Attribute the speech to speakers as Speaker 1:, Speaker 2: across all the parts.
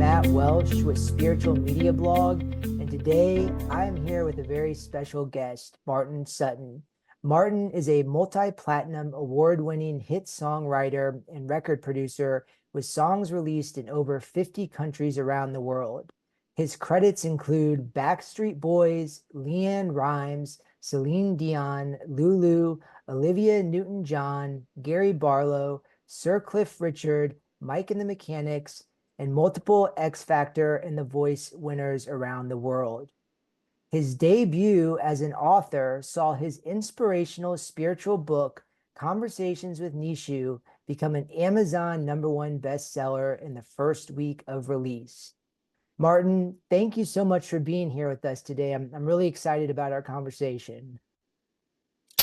Speaker 1: Matt Welsh with Spiritual Media Blog, and today I'm here with a very special guest, Martin Sutton. Martin is a multi-platinum award-winning hit songwriter and record producer with songs released in over 50 countries around the world. His credits include Backstreet Boys, LeAnn Rimes, Celine Dion, Lulu, Olivia Newton-John, Gary Barlow, Sir Cliff Richard, Mike and the Mechanics, and multiple X Factor and The Voice winners around the world. His debut as an author saw his inspirational spiritual book, Conversations with Nishu, become an Amazon #1 bestseller in the first week of release. Martin, thank you so much for being here with us today. I'm really excited about our conversation.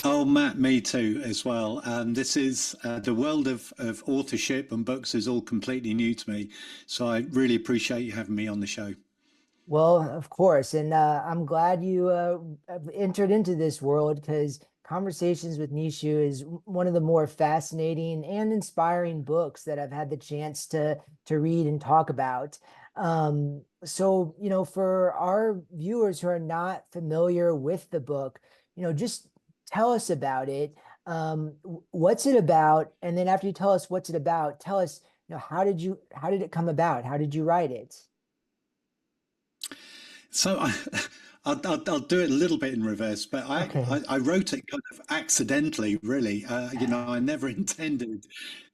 Speaker 2: Oh, Matt, me too, as well. This is the world of authorship and books is all completely new to me. So I really appreciate you having me on the show.
Speaker 1: Well, of course. And I'm glad you have entered into this world because Conversations with Nishu is one of the more fascinating and inspiring books that I've had the chance to read and talk about. For our viewers who are not familiar with the book, just tell us about it. What's it about? And then after you tell us what's it about, tell us, how did it come about? How did you write it?
Speaker 2: So I'll do it a little bit in reverse, but
Speaker 1: Okay.
Speaker 2: I wrote it kind of accidentally, really. I never intended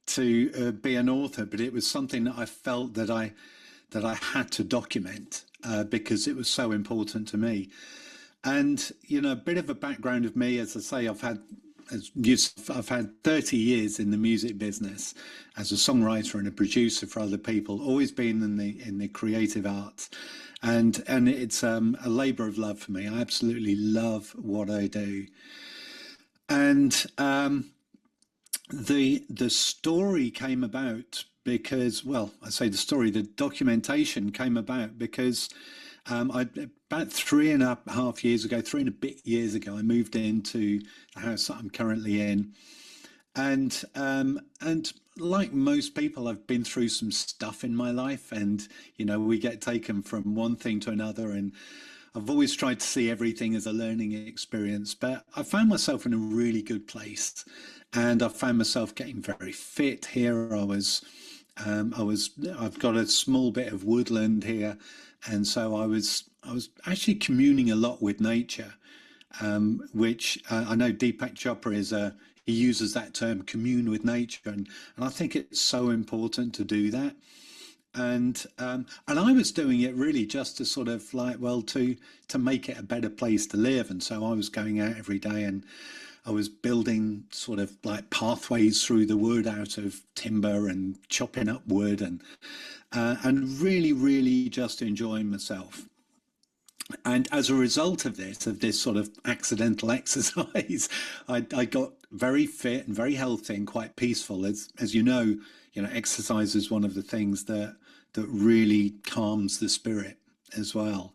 Speaker 2: to be an author, but it was something that I felt that I had to document because it was so important to me. And a bit of a background of me, as I say, I've had 30 years in the music business as a songwriter and a producer for other people, always been in the creative arts. And it's a labor of love for me. I absolutely love what I do. And the story came about because, well, I say the documentation came about because about 3 and a bit years ago, I moved into the house that I'm currently in, and like most people, I've been through some stuff in my life, and we get taken from one thing to another, and I've always tried to see everything as a learning experience. But I found myself in a really good place, and I found myself getting very fit here. I've got a small bit of woodland here, and so I was actually communing a lot with nature, which I know Deepak Chopra he uses that term, commune with nature, and I think it's so important to do that. And I was doing it really just to sort of to make it a better place to live, and so I was going out every day and I was building sort of like pathways through the wood out of timber and chopping up wood and really, really just enjoying myself. And as a result of this sort of accidental exercise, I got very fit and very healthy and quite peaceful. As exercise is one of the things that really calms the spirit as well.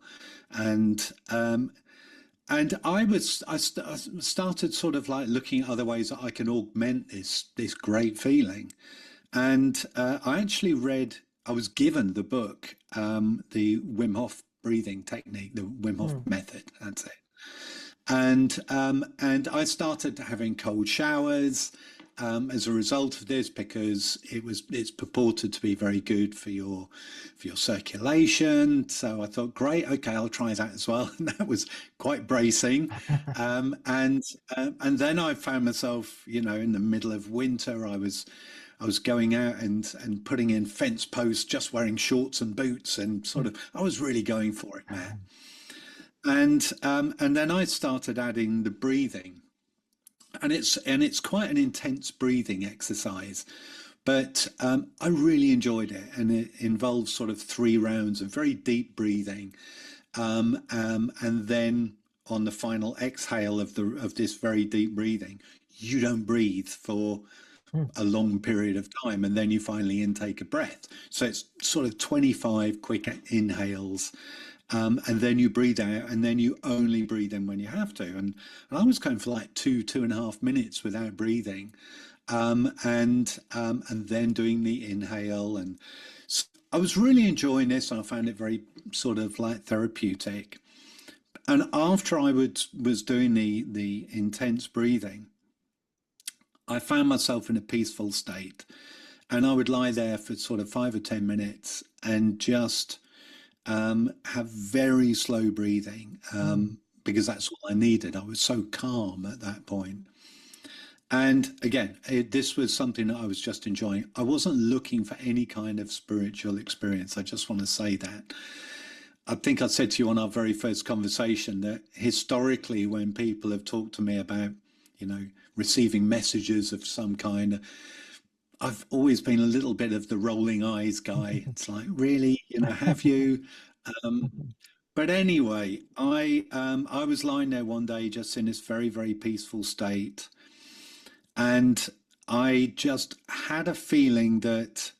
Speaker 2: And I started sort of like looking at other ways that I can augment this great feeling. And I was given the book, the Wim Hof breathing technique, the Wim Hof method. That's it. And I started having cold showers as a result of this because it's purported to be very good for your circulation. So I thought, great, okay, I'll try that as well. And that was quite bracing. And then I found myself, in the middle of winter. I was going out and putting in fence posts, just wearing shorts and boots, and I was really going for it, man. And then I started adding the breathing, and it's quite an intense breathing exercise, but I really enjoyed it, and it involves sort of 3 rounds of very deep breathing, and then on the final exhale of this very deep breathing, you don't breathe for a long period of time, and then you finally intake a breath. So it's sort of 25 quick inhales, and then you breathe out, and then you only breathe in when you have to. And I was going for like 2.5 minutes without breathing, and then doing the inhale. And I was really enjoying this. I found it very sort of like therapeutic. And after was doing the intense breathing, I found myself in a peaceful state, and I would lie there for sort of 5 or 10 minutes and just have very slow breathing,
Speaker 1: Mm,
Speaker 2: because that's all I needed. I was so calm at that point. And again, this was something that I was just enjoying. I wasn't looking for any kind of spiritual experience. I just want to say that. I think I said to you on our very first conversation that historically, when people have talked to me about, you know, receiving messages of some kind, I've always been a little bit of the rolling eyes guy. It's like, really, have you? Um, but anyway, I was lying there one day just in this very, very peaceful state, and I just had a feeling that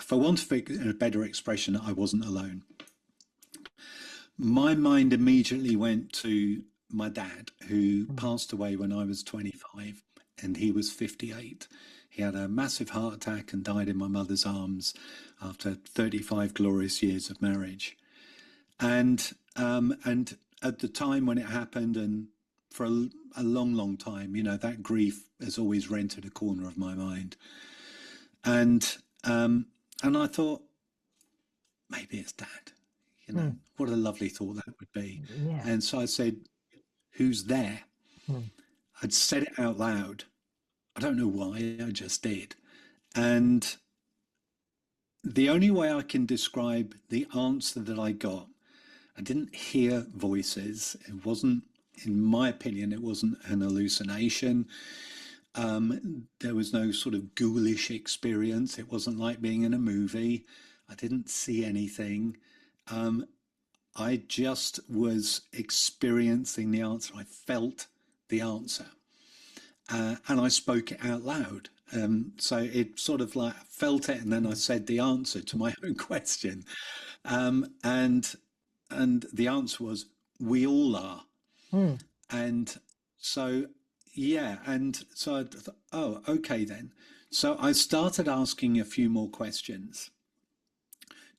Speaker 2: for want of a better expression, I wasn't alone. My mind immediately went to my dad, who
Speaker 1: mm,
Speaker 2: passed away when I was 25 and he was 58. He had a massive heart attack and died in my mother's arms after 35 glorious years of marriage. And at the time when it happened, and for a long, long time, that grief has always rented a corner of my mind. And and I thought, maybe it's dad.
Speaker 1: mm,
Speaker 2: What a lovely thought that would be.
Speaker 1: yeah.
Speaker 2: And so I said, who's there?
Speaker 1: Mm,
Speaker 2: I'd said it out loud. I don't know why, I just did. And the only way I can describe the answer that I got, I didn't hear voices. It wasn't, in my opinion, it wasn't an hallucination. There was no sort of ghoulish experience. It wasn't like being in a movie. I didn't see anything. Um, I just was experiencing the answer. I felt the answer, and I spoke it out loud. So it sort of like I felt it, and then I said the answer to my own question, um, and and the answer was, "We all are."
Speaker 1: mm,
Speaker 2: And so, yeah, and so I thought, oh, okay then. So I started asking a few more questions,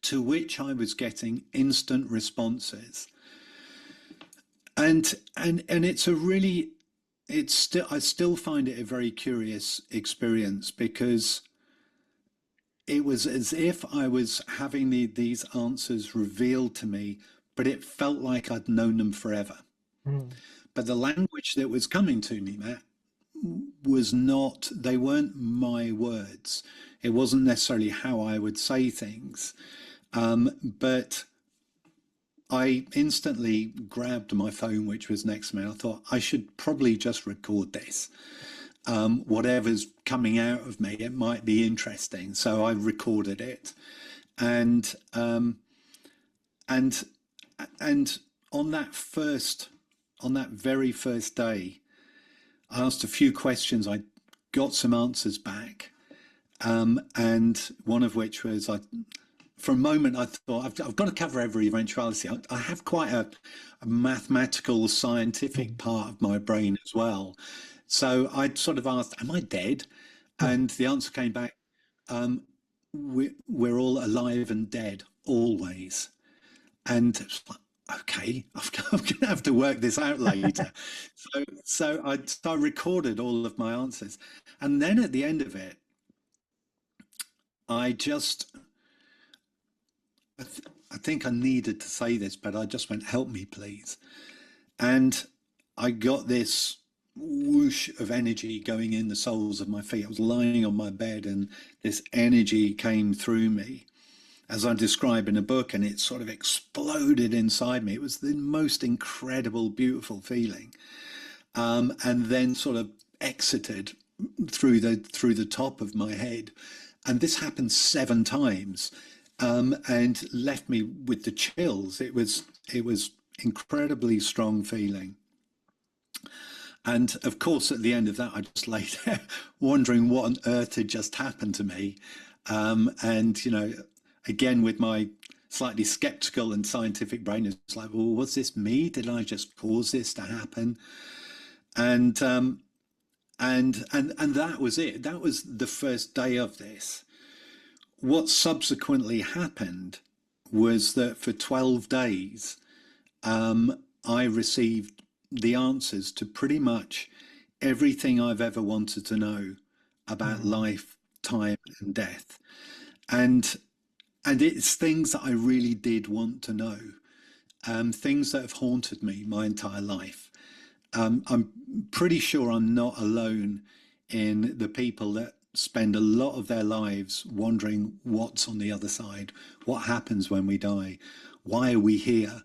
Speaker 2: to which I was getting instant responses. And it's a really, it's still, I still find it a very curious experience, because it was as if I was having these answers revealed to me, but it felt like I'd known them forever.
Speaker 1: mm,
Speaker 2: But the language that was coming to me, Matt, was not, they weren't my words. It wasn't necessarily how I would say things. But I instantly grabbed my phone, which was next to me. I thought I should probably just record this. Whatever's coming out of me, it might be interesting. So I recorded it, and and and on that very first day, I asked a few questions. I got some answers back, and one of which was, for a moment, I thought I've got to cover every eventuality. I have quite a mathematical, scientific
Speaker 1: mm,
Speaker 2: part of my brain as well. So I sort of asked, "Am I dead?"
Speaker 1: mm.
Speaker 2: And the answer came back, um, we're all alive and dead always." And it's like, okay, I'm going to have to work this out later. So I recorded all of my answers. And then at the end of it, I just, I think I needed to say this, but I just went, help me, please. And I got this whoosh of energy going in the soles of my feet. I was lying on my bed, and this energy came through me, as I describe in a book, and it sort of exploded inside me. It was the most incredible, beautiful feeling, and then sort of exited through the top of my head. And this happened 7 times, and left me with the chills. It was incredibly strong feeling. And of course, at the end of that, I just lay there wondering what on earth had just happened to me. And, again, with my slightly skeptical and scientific brain, it's like, well, was this me? Did I just cause this to happen? And and that was it. That was the first day of this. what subsequently happened was that for 12 days, I received the answers to pretty much everything I've ever wanted to know about
Speaker 1: Mm.
Speaker 2: life, time, and death. And and it's things that I really did want to know, things that have haunted me my entire life. I'm pretty sure I'm not alone in the people that spend a lot of their lives wondering what's on the other side, what happens when we die, why are we here,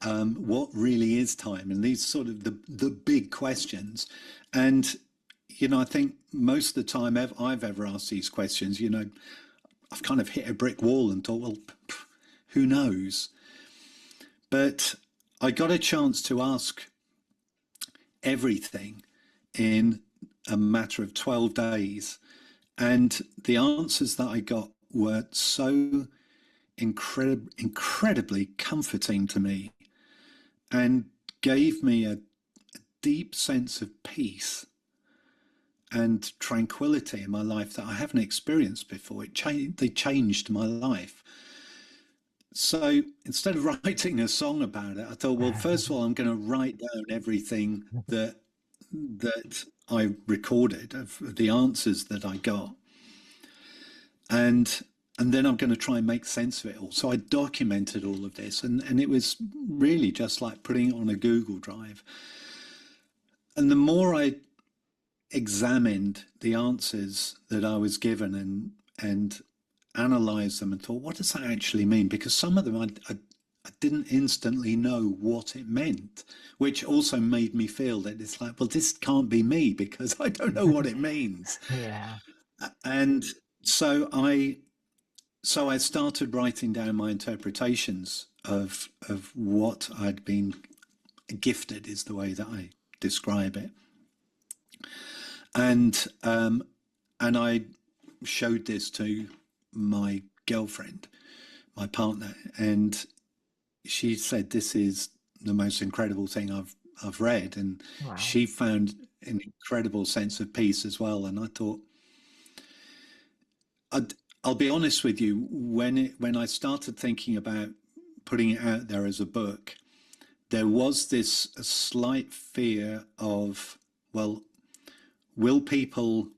Speaker 2: what really is time, and these sort of the big questions. And I think most of the time I've ever asked these questions, I've kind of hit a brick wall and thought, well, who knows? But I got a chance to ask everything in a matter of 12 days. And the answers that I got were so incredibly comforting to me and gave me a deep sense of peace and tranquility in my life that I haven't experienced before. They changed my life. So instead of writing a song about it, I thought, well, first of all, I'm going to write down everything that I recorded of the answers that I got, and and then I'm going to try and make sense of it all. So I documented all of this, and it was really just like putting it on a Google Drive. And the more I examined the answers that I was given and analysed them and thought, what does that actually mean? Because some of them I didn't instantly know what it meant, which also made me feel that it's like, well, this can't be me because I don't know what it means.
Speaker 1: Yeah.
Speaker 2: And so I started writing down my interpretations of what I'd been gifted, is the way that I describe it. And and I showed this to my girlfriend, my partner, and she said, "This is the most incredible thing I've read," and
Speaker 1: Wow.
Speaker 2: she found an incredible sense of peace as well. And I thought, I'll be honest with you, when I started thinking about putting it out there as a book, there was this a slight fear of, well, will people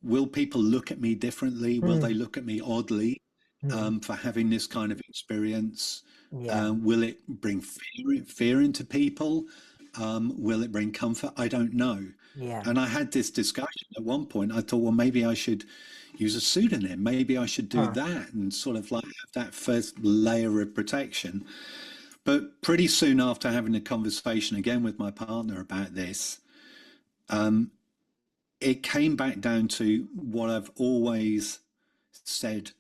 Speaker 2: will people look at me differently? Will they
Speaker 1: Mm.
Speaker 2: look at me oddly,
Speaker 1: Mm.
Speaker 2: for having this kind of experience?
Speaker 1: Yeah.
Speaker 2: Will it bring fear into people? Will it bring comfort? I don't know.
Speaker 1: Yeah.
Speaker 2: And I had this discussion at one point. I thought, well, maybe I should use a pseudonym. Maybe I should do
Speaker 1: Huh.
Speaker 2: that and sort of like have that first layer of protection. But pretty soon after having a conversation again with my partner about this, it came back down to what I've always said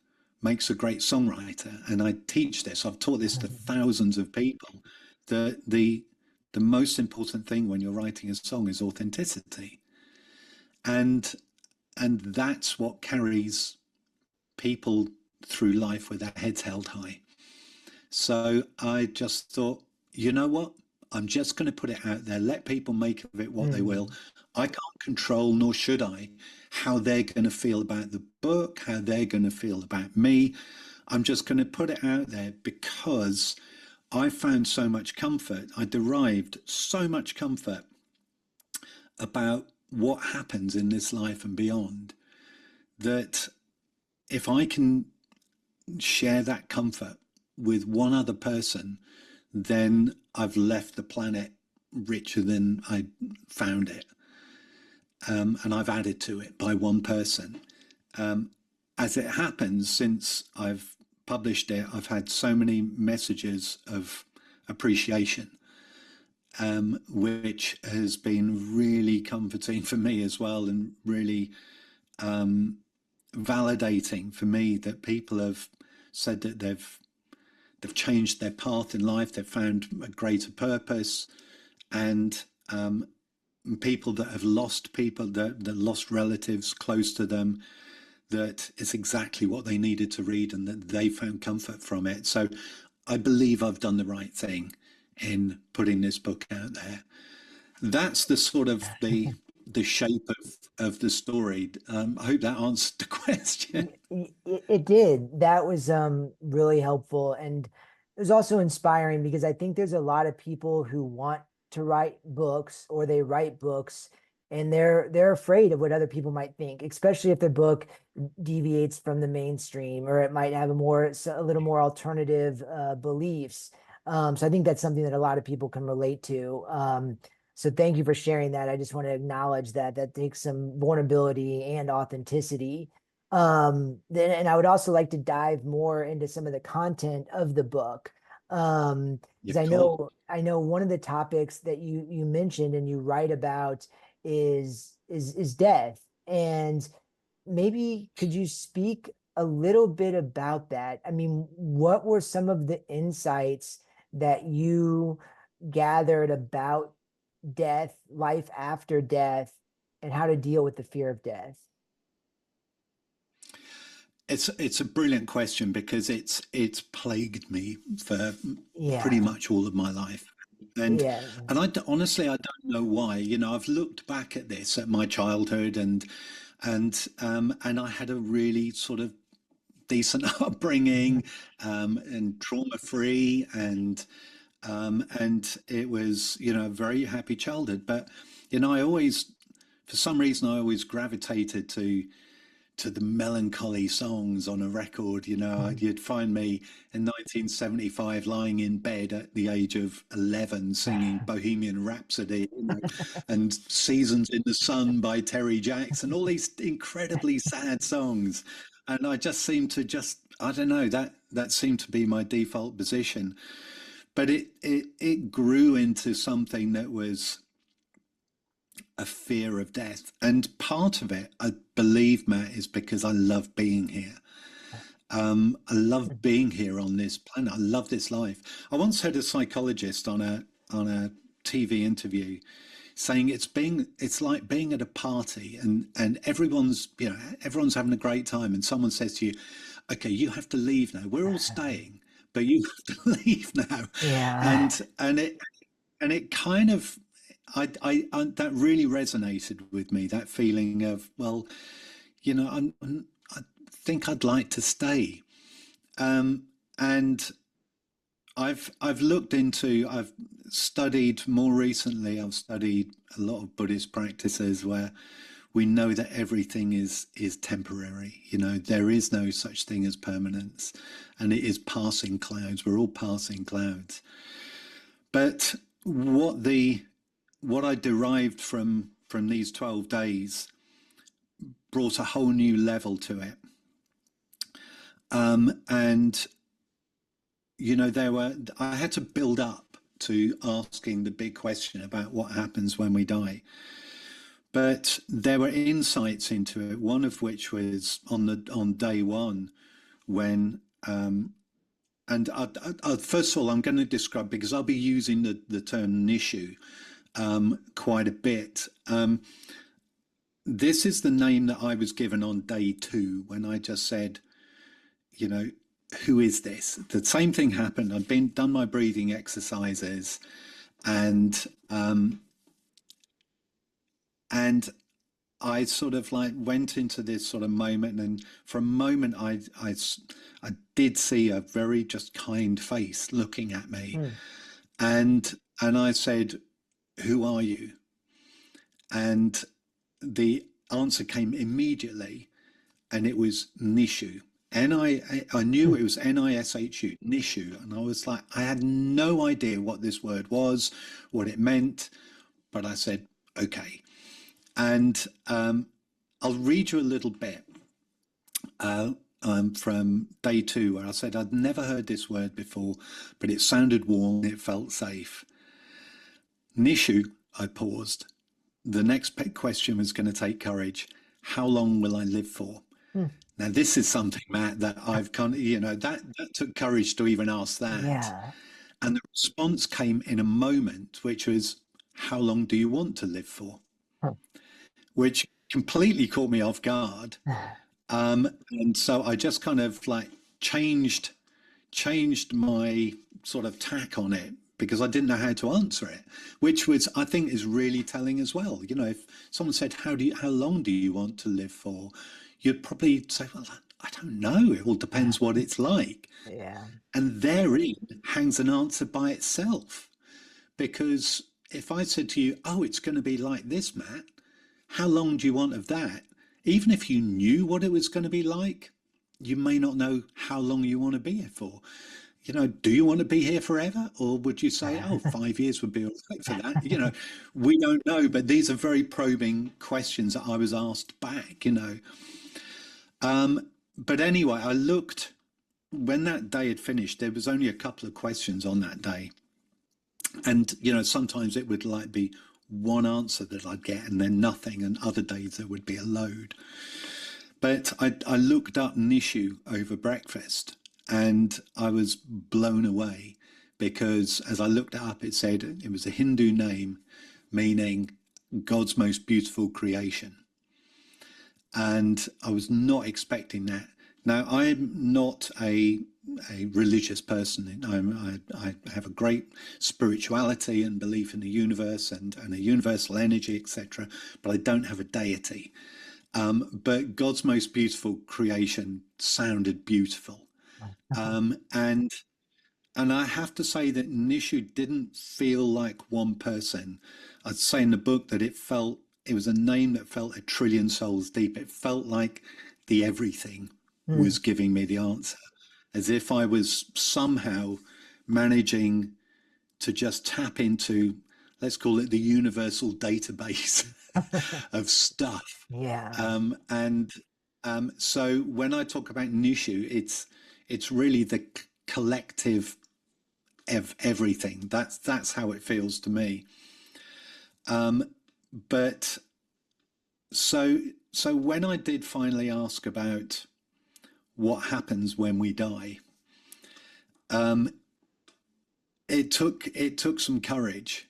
Speaker 2: makes a great songwriter. And I teach this, I've taught this to thousands of people. The most important thing when you're writing a song is authenticity. And that's what carries people through life with their heads held high. So I just thought, you know what? I'm just going to put it out there, let people make of it what they will.
Speaker 1: Mm.
Speaker 2: I can't control, nor should I, how they're going to feel about the book, how they're going to feel about me. I'm just going to put it out there because I found so much comfort. I derived so much comfort about what happens in this life and beyond, that if I can share that comfort with one other person, then I've left the planet richer than I found it. And I've added to it by one person. As it happens, since I've published it, I've had so many messages of appreciation, which has been really comforting for me as well, and really validating for me that people have said that they've changed their path in life, they've found a greater purpose, and people that have lost people that lost relatives close to them, that it's exactly what they needed to read and that they found comfort from it. So I believe I've done the right thing in putting this book out there. That's the sort of the shape of the story. I hope that answered the question.
Speaker 1: It did. That was really helpful, and it was also inspiring because I think there's a lot of people who want to write books or they write books and they're afraid of what other people might think, especially if the book deviates from the mainstream or it might have a little more alternative beliefs. So I think that's something that a lot of people can relate to. So thank you for sharing that. I just want to acknowledge that that takes some vulnerability and authenticity. Then, and I would also like to dive more into some of the content of the book.
Speaker 2: Yeah,
Speaker 1: Because
Speaker 2: cool.
Speaker 1: I know one of the topics that you mentioned and you write about is death. And maybe could you speak a little bit about that? I mean, what were some of the insights that you gathered about death, life after death, and how to deal with the fear of death?
Speaker 2: It's a brilliant question because it's plagued me for pretty
Speaker 1: Yeah,
Speaker 2: much all of my life, and
Speaker 1: yeah.
Speaker 2: honestly I don't know why. You know, I've looked back at this at my childhood, and I had a really sort of decent upbringing, and trauma free, and it was, you know, a very happy childhood. But you know, I always, for some reason, I always gravitated to the melancholy songs on a record. You know, you'd find me in 1975 lying in bed at the age of 11 singing Bohemian Rhapsody, you know, and Seasons in the Sun by Terry Jackson, all these incredibly sad songs. And I just seemed to just, I don't know, that seemed to be my default position. But it grew into something that was a fear of death. And part of it, I believe, Matt, is because I love being here. I love being here on this planet. I love this life. I once heard a psychologist on a TV interview saying it's like being at a party, and everyone's, you know, everyone's having a great time, and someone says to you, okay, you have to leave now. We're all staying, but you have to leave now.
Speaker 1: Yeah.
Speaker 2: And it kind of, I that really resonated with me, that feeling of, well, you know, I think I'd like to stay. And I've studied more recently, I've studied a lot of Buddhist practices where we know that everything is temporary. You know, there is no such thing as permanence, and it is passing clouds. We're all passing clouds. But what I derived from these 12 days brought a whole new level to it. And you know, I had to build up to asking the big question about what happens when we die. But there were insights into it, one of which was on day one when and first of all, I'm going to describe, because I'll be using the term Nishu quite a bit. This is the name that I was given on day two when I just said, you know, who is this? The same thing happened. I'd been done my breathing exercises, and and I sort of like went into this sort of moment, and for a moment, I did see a very just kind face looking at me,
Speaker 1: Hmm.
Speaker 2: and I said, "Who are you?" And the answer came immediately, and it was Nishu. I knew
Speaker 1: Hmm.
Speaker 2: it was Nishu, Nishu, and I was like, I had no idea what this word was, what it meant, but I said, okay. And I'll read you a little bit from day two, where I said I'd never heard this word before, but it sounded warm, it felt safe. Nishu, I paused. The next question was going to take courage. How long will I live for?
Speaker 1: Hmm.
Speaker 2: Now, this is something, Matt, that I've kind of, you know, that took courage to even ask that.
Speaker 1: Yeah.
Speaker 2: And the response came in a moment, which was, how long do you want to live for?
Speaker 1: Huh.
Speaker 2: Which completely caught me off guard. And so I just kind of like changed my sort of tack on it, because I didn't know how to answer it, which was, I think, is really telling as well. You know, if someone said, how long do you want to live for? You'd probably say, well, I don't know. It all depends what it's like.
Speaker 1: Yeah.
Speaker 2: And therein hangs an answer by itself. Because if I said to you, oh, it's going to be like this, Matt, how long do you want of that? Even if you knew what it was going to be like, you may not know how long you want to be here for. You know, do you want to be here forever? Or would you say, oh, 5 years would be all right for that? You know, we don't know, but these are very probing questions that I was asked back, you know. But anyway, I looked, when that day had finished, there was only a couple of questions on that day. And, you know, sometimes it would like be one answer that I'd get and then nothing, and other days there would be a load. But I looked up Nishu over breakfast and I was blown away because as I looked it up, it said it was a Hindu name meaning God's most beautiful creation. And I was not expecting that. Now, I'm not a religious person. I have a great spirituality and belief in the universe and a universal energy, etc. But I don't have a deity. But God's most beautiful creation sounded beautiful. And I have to say that Nishu didn't feel like one person. I'd say in the book that it was a name that felt a trillion souls deep. It felt like the everything
Speaker 1: Hmm.
Speaker 2: was giving me the answer, as if I was somehow managing to just tap into, let's call it the universal database of stuff.
Speaker 1: Yeah.
Speaker 2: So when I talk about Nishu, it's really the collective of everything. That's how it feels to me. But so so when I did finally ask about what happens when we die, it took some courage.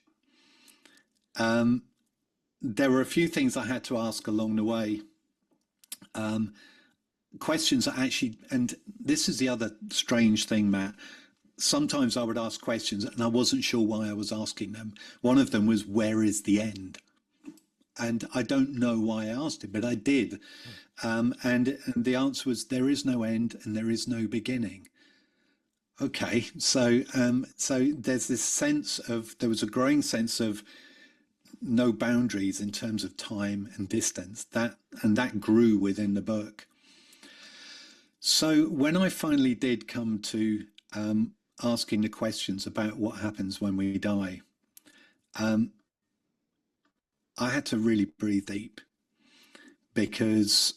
Speaker 2: There were a few things I had to ask along the way. Questions that actually, and this is the other strange thing, Matt. Sometimes I would ask questions and I wasn't sure why I was asking them. One of them was, where is the end? And I don't know why I asked it, but I did. And the answer was, there is no end and there is no beginning. Okay, so there's this sense of, there was a growing sense of no boundaries in terms of time and distance, that grew within the book. So when I finally did come to asking the questions about what happens when we die, I had to really breathe deep because,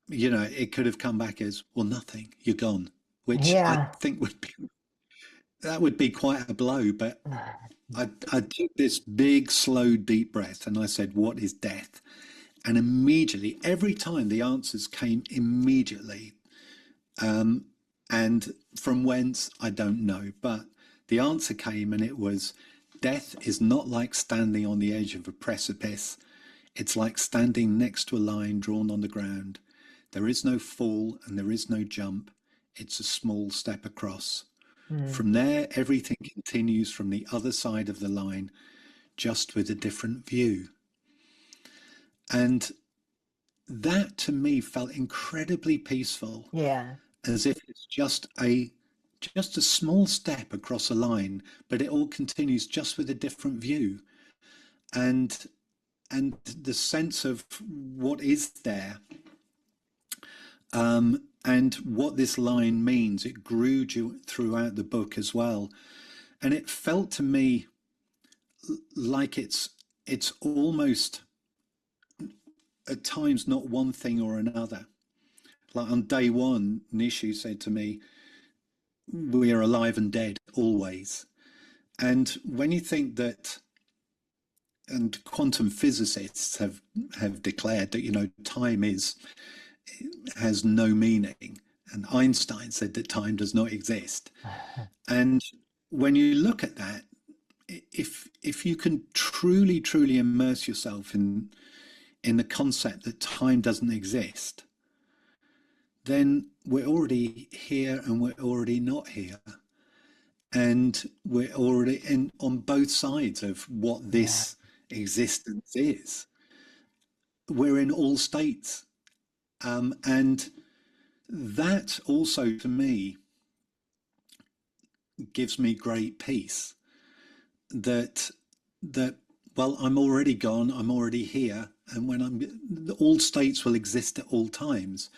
Speaker 2: you know, it could have come back as, well, nothing, you're gone, which I
Speaker 1: Yeah.
Speaker 2: think that would be quite a blow. But I took this big, slow, deep breath and I said, what is death? And immediately, every time the answers came immediately. And from whence, I don't know. But the answer came and it was, death is not like standing on the edge of a precipice. It's like standing next to a line drawn on the ground. There is no fall and there is no jump. It's a small step across.
Speaker 1: Hmm.
Speaker 2: From there, everything continues from the other side of the line, just with a different view. And that to me felt incredibly peaceful,
Speaker 1: Yeah.
Speaker 2: as if it's just a small step across a line, but it all continues just with a different view. And the sense of what is there, and what this line means, it grew throughout the book as well. And it felt to me like it's almost at times not one thing or another. Like on day one, Nishu said to me, we are alive and dead always. And when you think that, and quantum physicists have declared that, you know, time has no meaning, and Einstein said that time does not exist. And when you look at that, if you can truly immerse yourself in the concept that time doesn't exist, then we're already here and we're already not here. and we're already in on both sides of what
Speaker 1: Yeah.
Speaker 2: this existence is. We're in all states, and that also to me gives me great peace that that well, I'm already gone, I'm already here, and when I'm all states will exist at all times,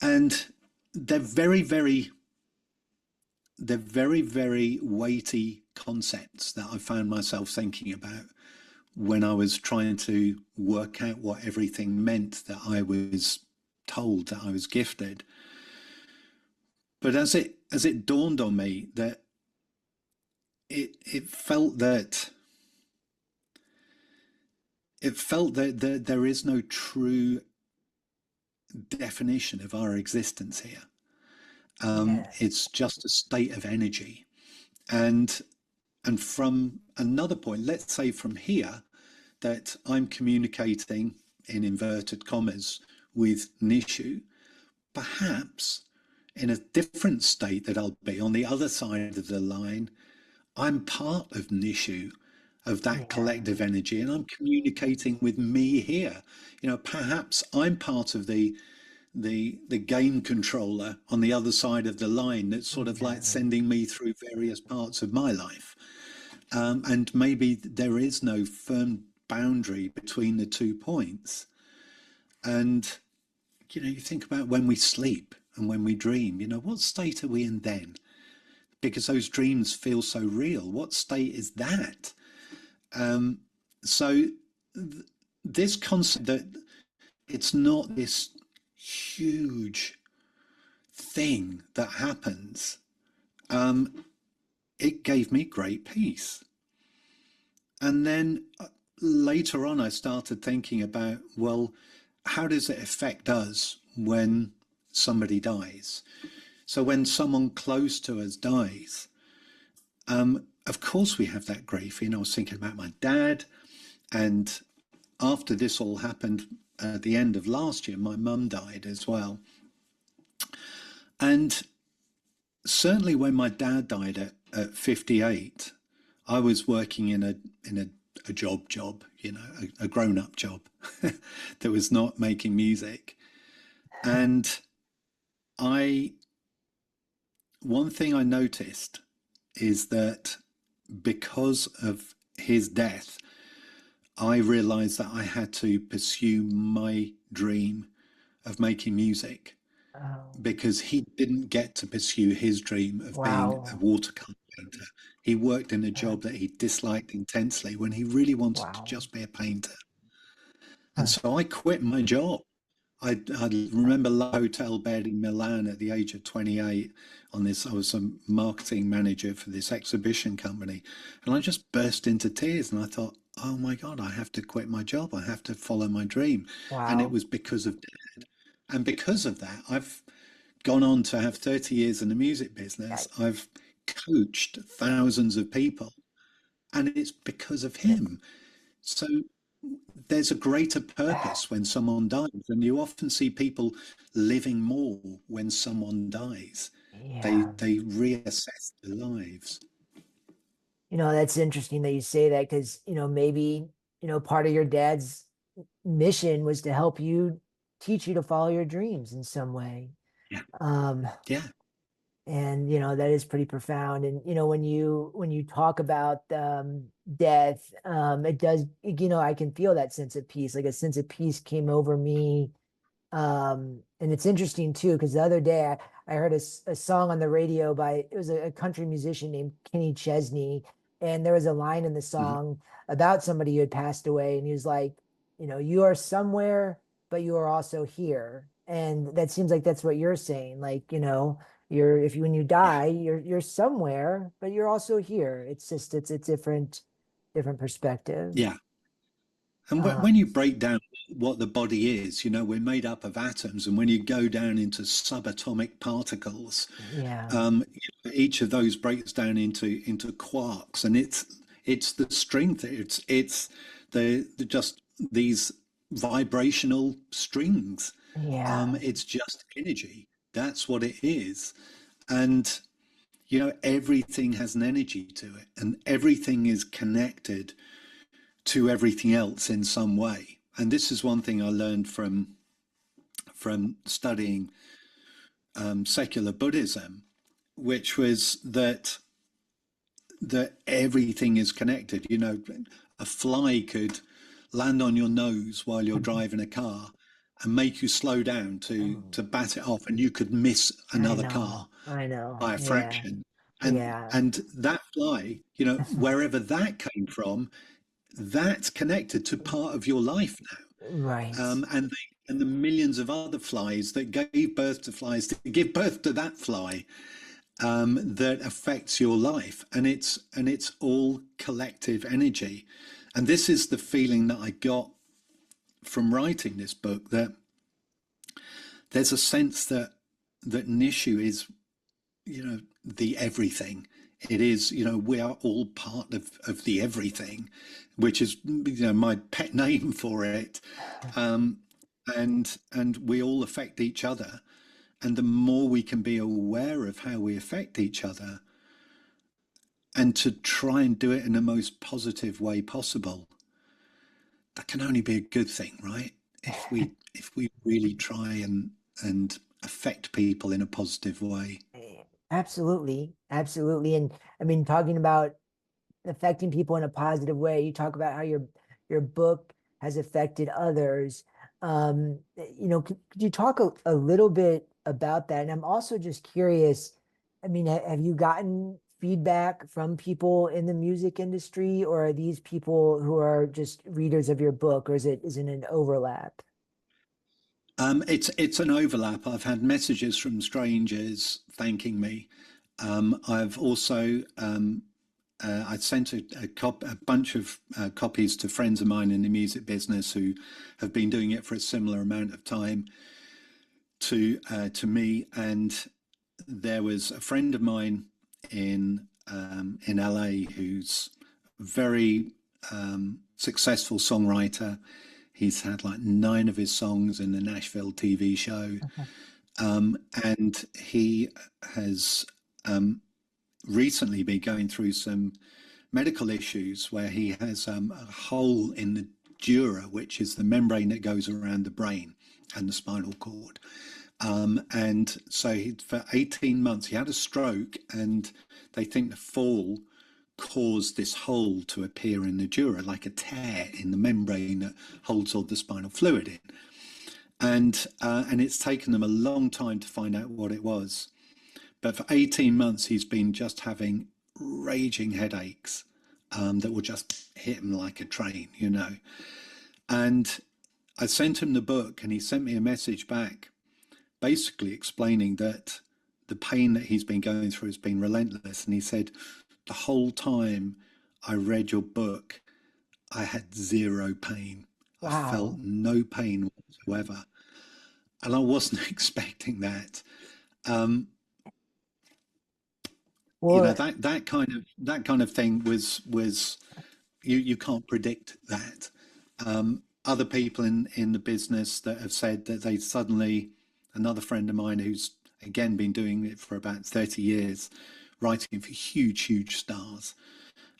Speaker 2: and they're very weighty concepts that I found myself thinking about when I was trying to work out what everything meant that I was told that I was gifted. But as it dawned on me that it felt that there is no true definition of our existence here.
Speaker 1: Yes.
Speaker 2: It's just a state of energy, and from another point, let's say from here, that I'm communicating in inverted commas with Nishu, perhaps in a different state that I'll be on the other side of the line, I'm part of Nishu, of that
Speaker 1: Yeah.
Speaker 2: collective energy, and I'm communicating with me here. Perhaps I'm part of the game controller on the other side of the line that's sort of like
Speaker 1: Yeah.
Speaker 2: sending me through various parts of my life. And maybe there is no firm boundary between the 2 points. And you think about when we sleep and when we dream, what state are we in then? Because those dreams feel so real. What state is that? So this concept that it's not this huge thing that happens, it gave me great peace. And then later on, I started thinking about, well, how does it affect us when somebody dies? So when someone close to us dies, of course we have that grief. I was thinking about my dad, and after this all happened at the end of last year, my mum died as well. And certainly when my dad died at 58, I was working in a job, a grown up job that was not making music. And I, one thing I noticed is that because of his death, I realized that I had to pursue my dream of making music
Speaker 1: Oh,
Speaker 2: because he didn't get to pursue his dream of being a
Speaker 1: wow.
Speaker 2: watercolor painter. He worked in a
Speaker 1: Uh,
Speaker 2: job that he disliked intensely when he really wanted to
Speaker 1: wow.
Speaker 2: just be a painter. And
Speaker 1: Huh.
Speaker 2: so I quit my job. I remember a hotel bed in Milan at the age of 28 on this. I was a marketing manager for this exhibition company. And I just burst into tears and I thought, oh my God, I have to quit my job. I have to follow my dream. And it
Speaker 1: Wow.
Speaker 2: was because of Dad. And because of that, I've gone on to have 30 years in the music business.
Speaker 1: That,
Speaker 2: I've coached thousands of people, and it's because of him. So there's a greater purpose when someone dies, and you often see people living more when someone dies. They
Speaker 1: yeah.
Speaker 2: they reassess their lives.
Speaker 1: That's interesting that you say that because, maybe, part of your dad's mission was to help you teach you to follow your dreams in some way.
Speaker 2: Yeah,
Speaker 1: Um,
Speaker 2: yeah,
Speaker 1: and that is pretty profound. And when you talk about death, it does, I can feel that sense of peace. Like a sense of peace came over me. And it's interesting too, because the other day I heard a song on the radio by it was a country musician named Kenny Chesney, and there was a line in the
Speaker 2: mhm,
Speaker 1: song about somebody who had passed away, and he was like, you are somewhere, but you are also here. And that seems like that's what you're saying. Like, you're if you when you
Speaker 2: yeah,
Speaker 1: die, you're somewhere, but you're also here. It's just it's a different perspective.
Speaker 2: yeah. And when
Speaker 1: Um,
Speaker 2: you break down what the body is, we're made up of atoms, and when you go down into subatomic particles,
Speaker 1: yeah,
Speaker 2: um, each of those breaks down into quarks, and it's the strength. It's the just these vibrational strings.
Speaker 1: yeah,
Speaker 2: It's just energy. That's what it is, and everything has an energy to it, and everything is connected to everything else in some way. And this is one thing I learned from studying secular Buddhism, which was that everything is connected. A fly could land on your nose while you're driving a car and make you slow down to
Speaker 1: Oh,
Speaker 2: to bat it off, and you could miss
Speaker 1: I
Speaker 2: another car
Speaker 1: know. I know.
Speaker 2: by a
Speaker 1: Yeah.
Speaker 2: fraction. And
Speaker 1: Yeah.
Speaker 2: and that fly, wherever that came from, that's connected to part of your life now.
Speaker 1: Right.
Speaker 2: And the millions of other flies that gave birth to flies that give birth to that fly, that affects your life, and it's all collective energy. And this is the feeling that I got from writing this book, that there's a sense that Nishu is, the everything. It is, we are all part of the everything, which is, my pet name for it. Um, and we all affect each other. And the more we can be aware of how we affect each other, and to try and do it in the most positive way possible, that can only be a good thing, right? If we really try and affect people in a positive way.
Speaker 1: Absolutely. Absolutely. And I mean, talking about affecting people in a positive way, you talk about how your book has affected others. Could you talk a little bit about that? And I'm also just curious, I mean, have you gotten feedback from people in the music industry, or are these people who are just readers of your book, or is it an overlap?
Speaker 2: It's an overlap. I've had messages from strangers thanking me. I've also I sent a bunch of copies to friends of mine in the music business who have been doing it for a similar amount of time to me. And there was a friend of mine in LA who's a very successful songwriter. He's had like 9 of his songs in the Nashville TV show, and he has recently been going through some medical issues where he has a hole in the dura, which is the membrane that goes around the brain and the spinal cord. And so for 18 months, he had a stroke, and they think the fall caused this hole to appear in the dura, like a tear in the membrane that holds all the spinal fluid in. And it's taken them a long time to find out what it was. But for 18 months, he's been just having raging headaches that will just hit him like a train. And I sent him the book, and he sent me a message back basically explaining that the pain that he's been going through has been relentless. And he said, the whole time I read your book, I had zero pain. I felt
Speaker 1: Wow.
Speaker 2: no pain whatsoever. And I wasn't expecting that. Um,
Speaker 1: Well,
Speaker 2: that kind of thing was you can't predict that. Other people in the business that have said that they suddenly, another friend of mine who's again been doing it for about 30 years, writing for huge stars,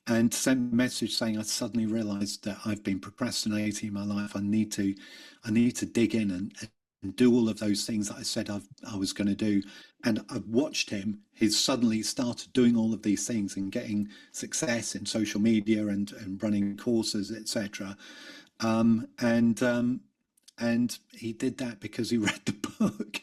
Speaker 2: and sent a message saying, I suddenly realized that I've been procrastinating in my life. I need to dig in and do all of those things that I said I was going to do. And I've watched him. He's suddenly started doing all of these things and getting success in social media and running courses, etc. And he did that because he read the book.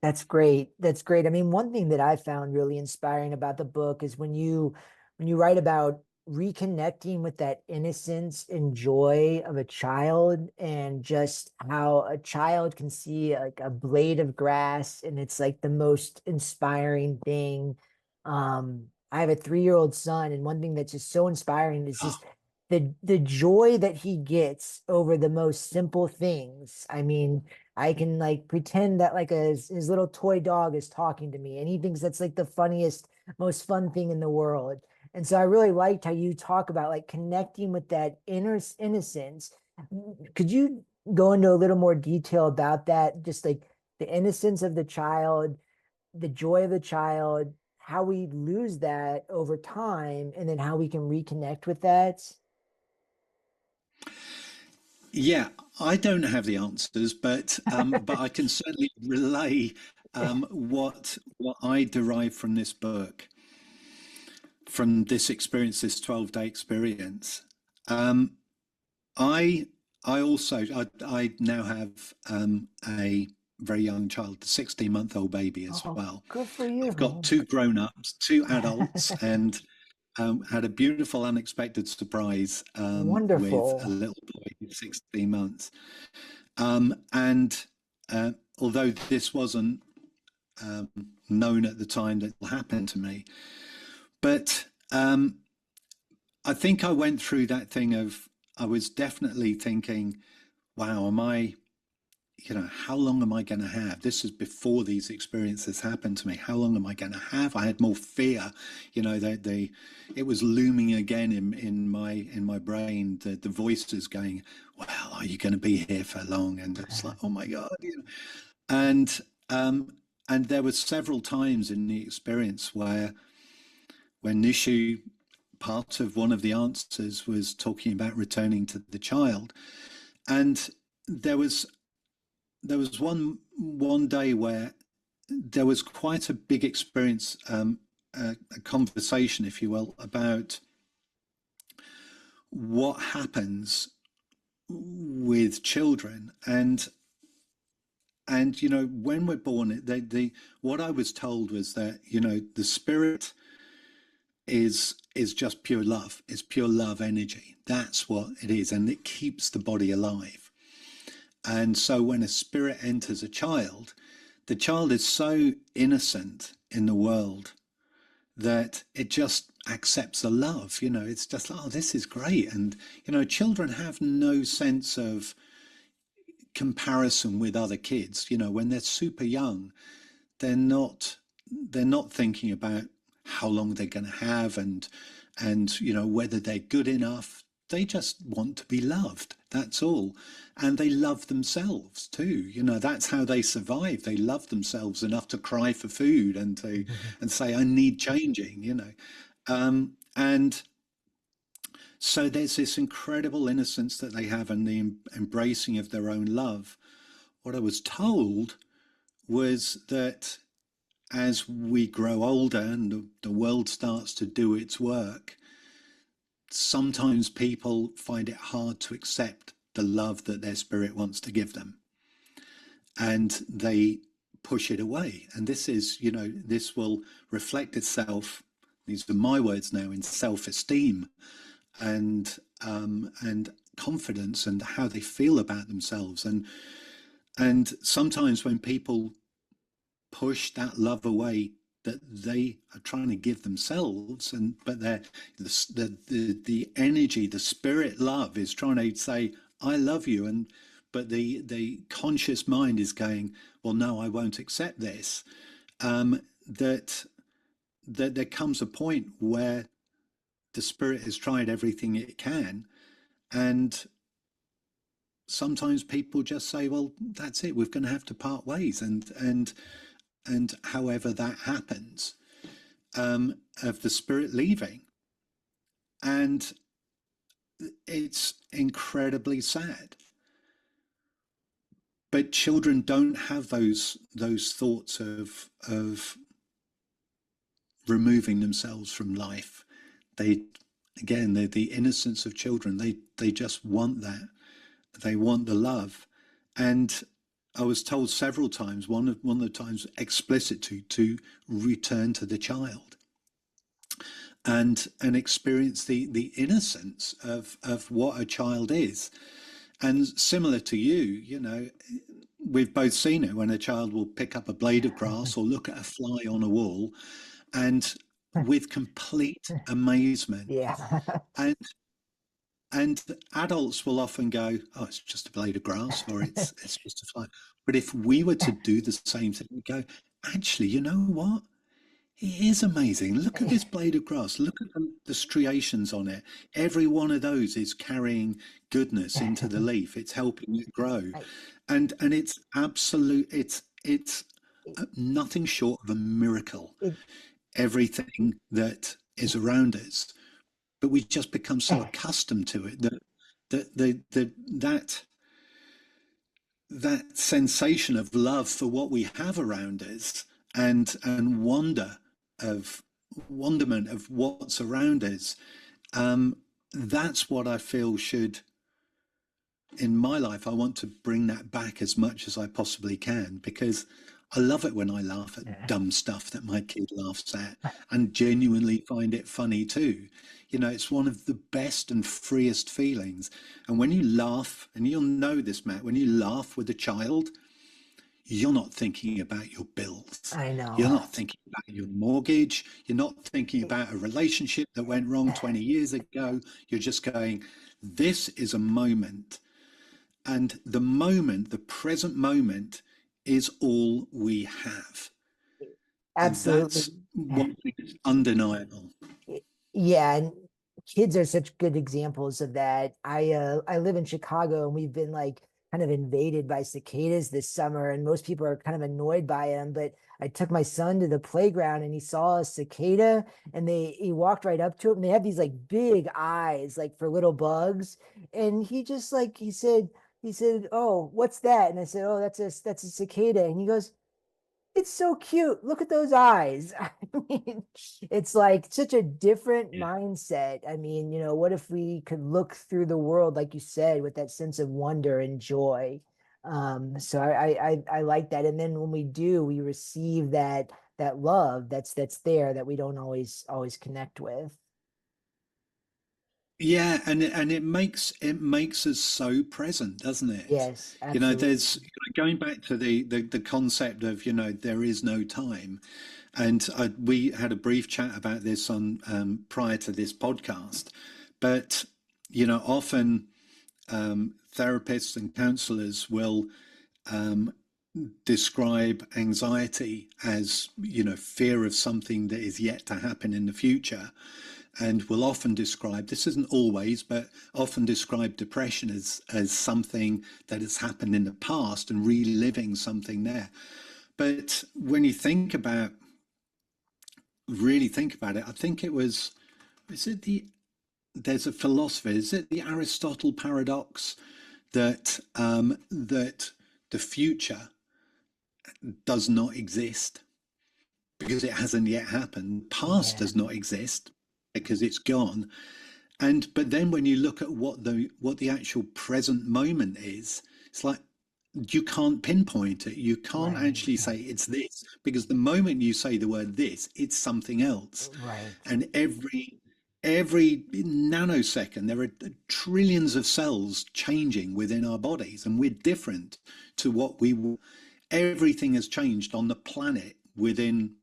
Speaker 1: that's great. That's great. I mean, one thing that I found really inspiring about the book is when you write about reconnecting with that innocence and joy of a child, and just how a child can see like a blade of grass and it's like the most inspiring thing. I have a 3-year-old son, and one thing that's just so inspiring is just the joy that he gets over the most simple things. I mean, I can like pretend that like his little toy dog is talking to me, and he thinks that's like the funniest, most fun thing in the world. And so I really liked how you talk about like connecting with that inner innocence. Could you go into a little more detail about that? Just like the innocence of the child, the joy of the child, how we lose that over time and then how we can reconnect with that.
Speaker 2: Yeah, I don't have the answers, but I can certainly relay what I derive from this book, from this experience, this 12-day experience. Um, I I also I now have a very young child, a 16-month-old baby as
Speaker 1: Oh,
Speaker 2: well.
Speaker 1: good for
Speaker 2: I've got
Speaker 1: you.
Speaker 2: two grown-ups, two adults, and had a beautiful unexpected surprise with a
Speaker 1: Wonderful.
Speaker 2: little boy who's 16 months. And although this wasn't um, known at the time that it happened to me, but I think I went through that thing of I was definitely thinking, wow, am I, how long am I going to have? This is before these experiences happened to me. How long am I going to have? I had more fear, it was looming again in my brain, the voices going, well, are you going to be here for long? And it's like, oh my God, And um, and there were several times in the experience where when Nishu, part of one of the answers was talking about returning to the child, and there was one day where there was quite a big experience, a conversation, if you will, about what happens with children, and when we're born, the what I was told was that the spirit is just pure love. It's pure love energy. That's what it is, and it keeps the body alive. And so when a spirit enters a child, the child is so innocent in the world that it just accepts the love. It's just like, oh, this is great. And children have no sense of comparison with other kids. When they're super young, they're not they're not thinking about how long they're going to have, and whether they're good enough. They just want to be loved, that's all. And they love themselves too. That's how they survive. They love themselves enough to cry for food and say, I need changing. And so there's this incredible innocence that they have, and the embracing of their own love. What I was told was that as we grow older and the world starts to do its work, sometimes people find it hard to accept the love that their spirit wants to give them. And they push it away. And this will reflect itself, these are my words now, in self-esteem and confidence and how they feel about themselves. And sometimes when people push that love away that they are trying to give themselves, but the energy, the spirit love is trying to say, I love you, but the conscious mind is going, well, no, I won't accept this. That there comes a point where the spirit has tried everything it can, and sometimes people just say, well, that's it, we're going to have to part ways, and however that happens, of the spirit leaving. And it's incredibly sad. But children don't have those thoughts of removing themselves from life. They again, they're the innocence of children. They just want that. They want the love. And I was told several times, one of the times explicit, to return to the child and experience the innocence of what a child is. And similar to you, we've both seen it when a child will pick up a blade of grass or look at a fly on a wall, and with complete amazement.
Speaker 1: Yeah.
Speaker 2: And and adults will often go, oh, it's just a blade of grass, or it's just a fly. But if we were to do the same thing, we go, actually, you know what? It is amazing. Look at this blade of grass. Look at the striations on it. Every one of those is carrying goodness into the leaf. It's helping it grow,
Speaker 1: I,
Speaker 2: and it's absolute. It's
Speaker 1: it,
Speaker 2: nothing short of a miracle.
Speaker 1: it
Speaker 2: everything that is around us, but we just become so accustomed to it that that that sensation of love for what we have around us and of wonderment of what's around us, um, that's what I feel should in my life. I want to bring that back as much as I possibly can because I love it when I laugh at dumb stuff that my kid laughs at and genuinely find it funny too. You know, it's one of the best and freest feelings. And when you laugh, and you'll know this, Matt, when you laugh with a child, you're not thinking about your bills.
Speaker 1: I
Speaker 2: You're
Speaker 1: know.
Speaker 2: not thinking about your mortgage. You're not thinking about a relationship that went wrong 20 years ago. You're just going, this is a moment, and the moment, the present moment, is all we have. And
Speaker 1: Absolutely.
Speaker 2: that's what is undeniable.
Speaker 1: Yeah, and kids are such good examples of that. I live in Chicago and we've been like kind of invaded by cicadas this summer, and most people are kind of annoyed by them. But I took my son to the playground and he saw a cicada and he walked right up to it and they have these like big eyes like for little bugs. And he just like he said, "Oh, what's that?" And I said, "Oh, that's a cicada." And he goes, "It's so cute. Look at those eyes." I mean, it's like such a different
Speaker 2: Yeah.
Speaker 1: mindset. I mean, what if we could look through the world, like you said, with that sense of wonder and joy? So I like that. And then when we do, we receive that love that's there that we don't always connect with.
Speaker 2: Yeah, and it makes us so present, doesn't it?
Speaker 1: Yes,
Speaker 2: You know,
Speaker 1: absolutely.
Speaker 2: there's going back to the concept of, there is no time. And we had a brief chat about this on prior to this podcast. But, often therapists and counselors will describe anxiety as, fear of something that is yet to happen in the future. And will often describe, this isn't always, but often describe depression as something that has happened in the past and reliving something there. But when you really think about it, I think is it there's a philosopher, is it the Aristotle paradox that the future does not exist because it hasn't yet happened. Past
Speaker 1: Yeah,
Speaker 2: does not exist because it's gone. And but then when you look at what the actual present moment is, it's like you can't pinpoint it. You can't
Speaker 1: right,
Speaker 2: actually say it's this because the moment you say the word this, it's something else.
Speaker 1: right.
Speaker 2: And every nanosecond there are trillions of cells changing within our bodies, and we're different to what we everything has changed on the planet within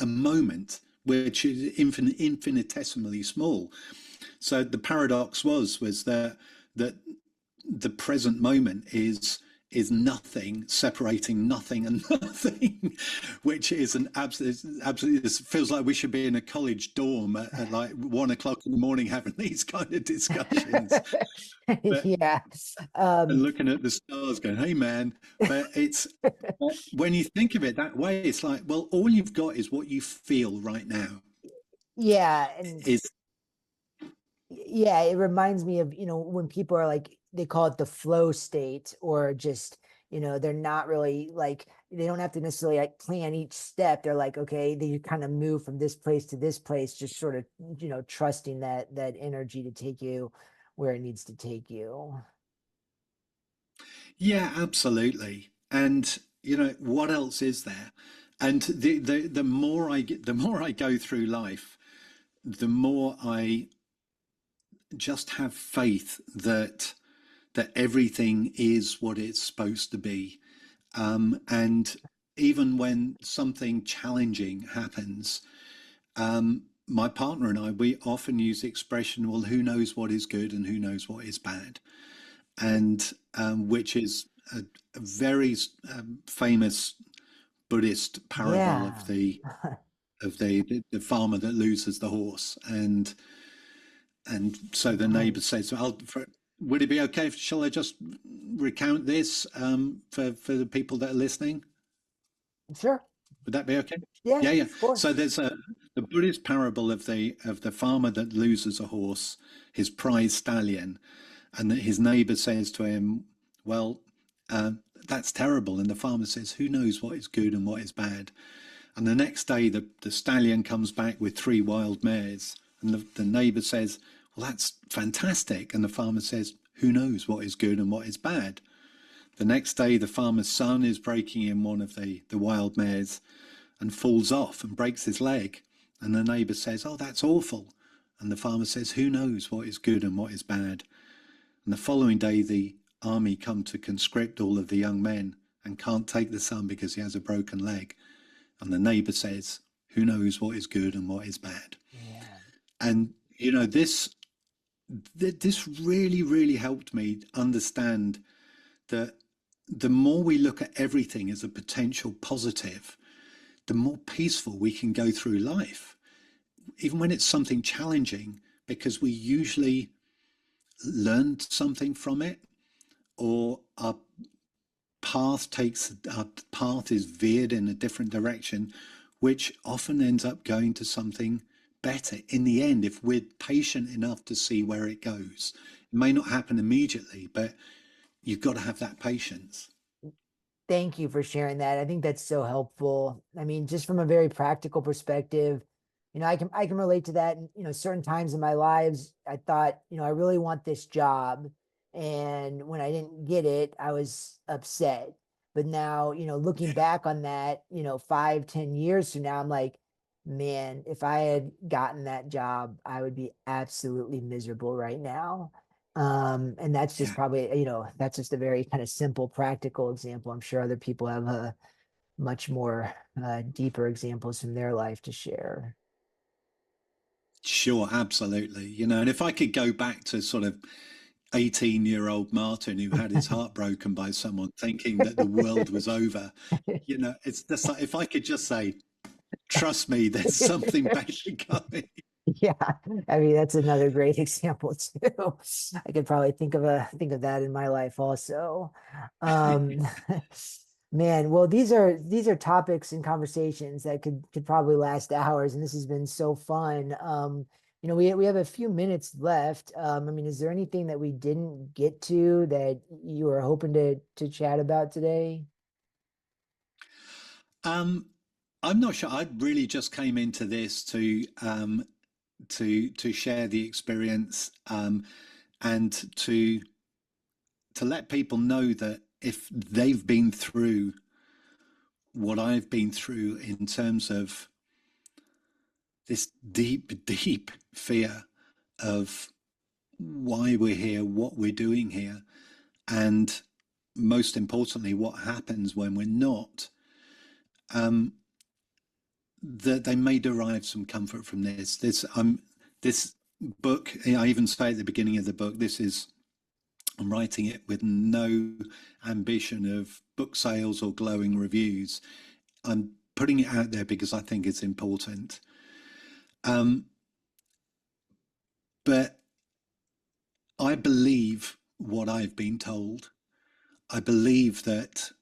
Speaker 2: a moment, which is infinitesimally small. So the paradox was that the present moment is nothing separating nothing and nothing, which is an absolutely. It feels like we should be in a college dorm at like 1 o'clock in the morning having these kind of discussions, but
Speaker 1: Yeah.
Speaker 2: and
Speaker 1: Um,
Speaker 2: looking at the stars, going, "Hey, man!" But when you think of it that way, it's like, well, all you've got is what you feel right now.
Speaker 1: yeah, and
Speaker 2: Is
Speaker 1: yeah, it reminds me of, when people are like, they call it the flow state, or just, they're not really like, they don't have to necessarily like plan each step. They're like, okay, they kind of move from this place to this place, just sort of, trusting that energy to take you where it needs to take you.
Speaker 2: Yeah, absolutely. And what else is there? And the more the more I go through life, the more I just have faith that everything is what it's supposed to be. And even when something challenging happens, my partner and I, we often use the expression, well, who knows what is good and who knows what is bad? And which is a very famous Buddhist parable of
Speaker 1: Yeah.
Speaker 2: the farmer that loses the horse, and so the
Speaker 1: Right.
Speaker 2: neighbour says, "Would it be okay if shall I just recount this for the people that are listening?"
Speaker 1: Sure.
Speaker 2: Would that be okay?
Speaker 1: Yeah,
Speaker 2: Yeah, yeah.
Speaker 1: of
Speaker 2: So
Speaker 1: course.
Speaker 2: there's a the Buddhist parable of the farmer that loses a horse, his prize stallion, and that his neighbor says to him, "Well, uh, that's terrible." And the farmer says, "Who knows what is good and what is bad?" And the next day, the stallion comes back with three wild mares, and the neighbor says, "Well, that's fantastic." And the farmer says, "Who knows what is good and what is bad?" The next day, the farmer's son is breaking in one of the wild mares and falls off and breaks his leg. And the neighbor says, "Oh, that's awful." And the farmer says, "Who knows what is good and what is bad?" And the following day, the army come to conscript all of the young men and can't take the son because he has a broken leg. And the neighbor says, "Who knows what is good and what is bad?"
Speaker 1: Yeah.
Speaker 2: And this really, really helped me understand that the more we look at everything as a potential positive, the more peaceful we can go through life, even when it's something challenging, because we usually learned something from it, or our path is veered in a different direction, which often ends up going to something better in the end if we're patient enough to see where it goes. It may not happen immediately, but you've got to have that patience.
Speaker 1: Thank you for sharing that. I think that's so helpful. I mean, just from a very practical perspective, I can relate to that. And certain times in my lives, I thought, I really want this job, and when I didn't get it, I was upset. But now, looking
Speaker 2: Yeah,
Speaker 1: back on that, 5, 10 years from now, I'm like, man, if I had gotten that job, I would be absolutely miserable right now. And that's just
Speaker 2: yeah.
Speaker 1: probably, that's just a very kind of simple, practical example. I'm sure other people have much more deeper examples from their life to share.
Speaker 2: Sure, absolutely. And if I could go back to sort of 18-year-old Martin who had his heart broken by someone thinking that the world was over, it's just like if I could just say, trust me, there's something better coming.
Speaker 1: Yeah, I mean that's another great example too. I could probably think of that in my life also. Um, man, well these are topics and conversations that could probably last hours, and this has been so fun. We have a few minutes left. I mean, is there anything that we didn't get to that you were hoping to chat about today?
Speaker 2: Um, I'm not sure. I really just came into this to share the experience, and to let people know that if they've been through what I've been through in terms of this deep, deep fear of why we're here, what we're doing here, and most importantly, what happens when we're not, um, that they may derive some comfort from this. This book, I even say at the beginning of the book, I'm writing it with no ambition of book sales or glowing reviews. I'm putting it out there because I think it's important. Um, but I believe what I've been told. I believe that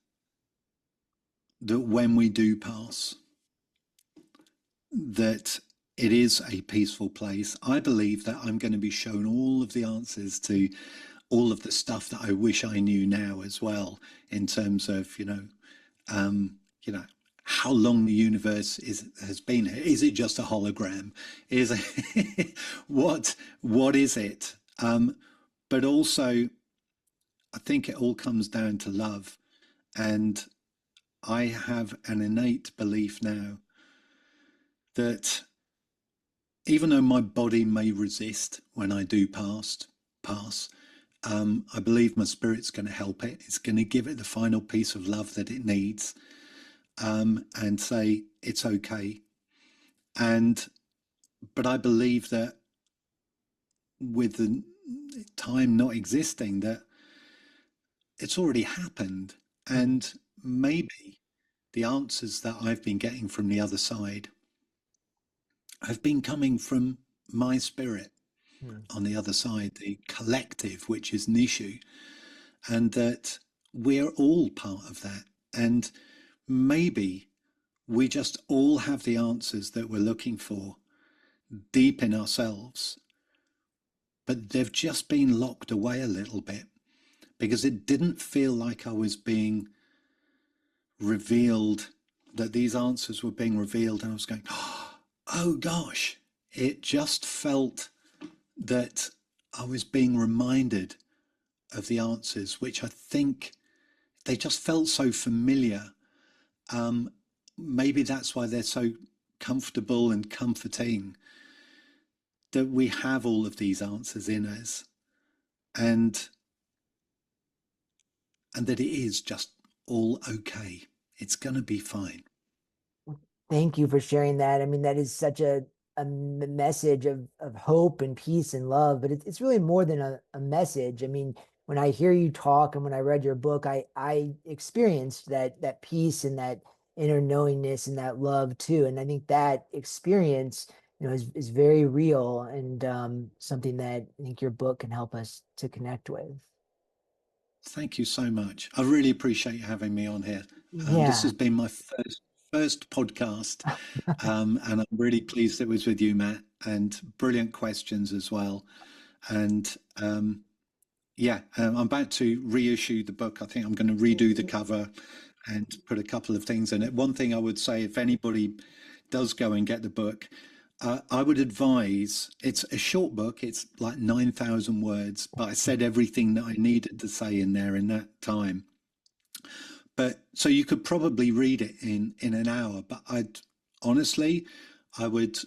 Speaker 2: when we do pass, that it is a peaceful place. I believe that I'm going to be shown all of the answers to all of the stuff that I wish I knew now as well, in terms of um, you know how long the universe has been here. Is it just a hologram? Is it what is it? But also, I think it all comes down to love, and I have an innate belief now that even though my body may resist when I do pass, I believe my spirit's going to help it. It's going to give it the final piece of love that it needs, and say it's okay. And but I believe that with the time not existing, that it's already happened,
Speaker 1: Hmm,
Speaker 2: and maybe the answers that I've been getting from the other side have been coming from my spirit
Speaker 1: hmm,
Speaker 2: on the other side, the collective, which is Nishu, and that we're all part of that. And maybe we just all have the answers that we're looking for deep in ourselves, but they've just been locked away a little bit because it didn't feel like I was being revealed, that these answers were being revealed, and I was going, oh gosh, it just felt that I was being reminded of the answers, which I think they just felt so familiar. Um, Maybe that's why they're so comfortable and comforting, that we have all of these answers in us, and that it is just all okay. It's going to be fine.
Speaker 1: Thank you for sharing that. I mean, that is such a message of hope and peace and love, but it's really more than a message. I mean, when I hear you talk and when I read your book, I experienced that peace and that inner knowingness and that love too. And I think that experience, is very real and something that I think your book can help us to connect with.
Speaker 2: Thank you so much. I really appreciate you having me on here. This
Speaker 1: Yeah.
Speaker 2: has been my first podcast, and I'm really pleased it was with you, Matt, and brilliant questions as well. And yeah, I'm about to reissue the book. I think I'm going to redo the cover and put a couple of things in it. One thing I would say, if anybody does go and get the book, I would advise, it's a short book, it's like 9,000 words, but I said everything that I needed to say in there in that time. But so you could probably read it in an hour, but honestly, I would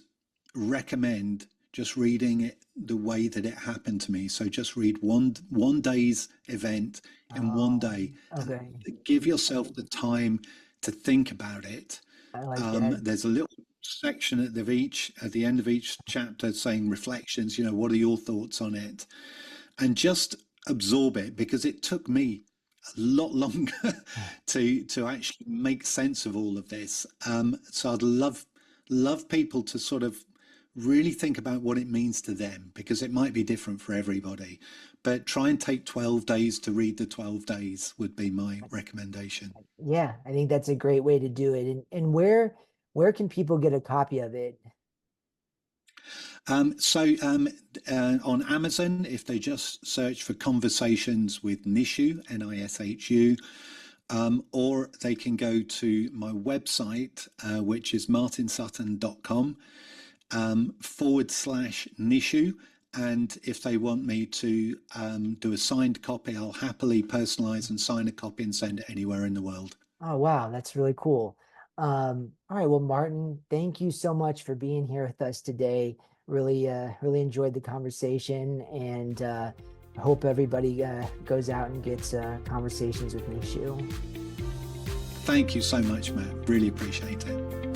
Speaker 2: recommend just reading it the way that it happened to me. So just read one day's event in one
Speaker 1: Oh,
Speaker 2: day, and
Speaker 1: okay.
Speaker 2: give yourself the time to think about it.
Speaker 1: I like that.
Speaker 2: There's a little section at the end of each chapter saying reflections. What are your thoughts on it? And just absorb it, because it took me a lot longer to actually make sense of all of this. So I'd love people to sort of really think about what it means to them, because it might be different for everybody. But try and take 12 days to read the 12 days would be my recommendation.
Speaker 1: Yeah, I think that's a great way to do it. And where can people get a copy of it?
Speaker 2: On Amazon, if they just search for Conversations with Nishu, Nishu, or they can go to my website, which is martinsutton.com /Nishu. And if they want me to do a signed copy, I'll happily personalize and sign a copy and send it anywhere in the world.
Speaker 1: Oh, wow, that's really cool. All right, well, Martin, thank you so much for being here with us today. Really enjoyed the conversation, and I hope everybody goes out and gets conversations with Nishu.
Speaker 2: Thank you so much, Matt. Really appreciate it.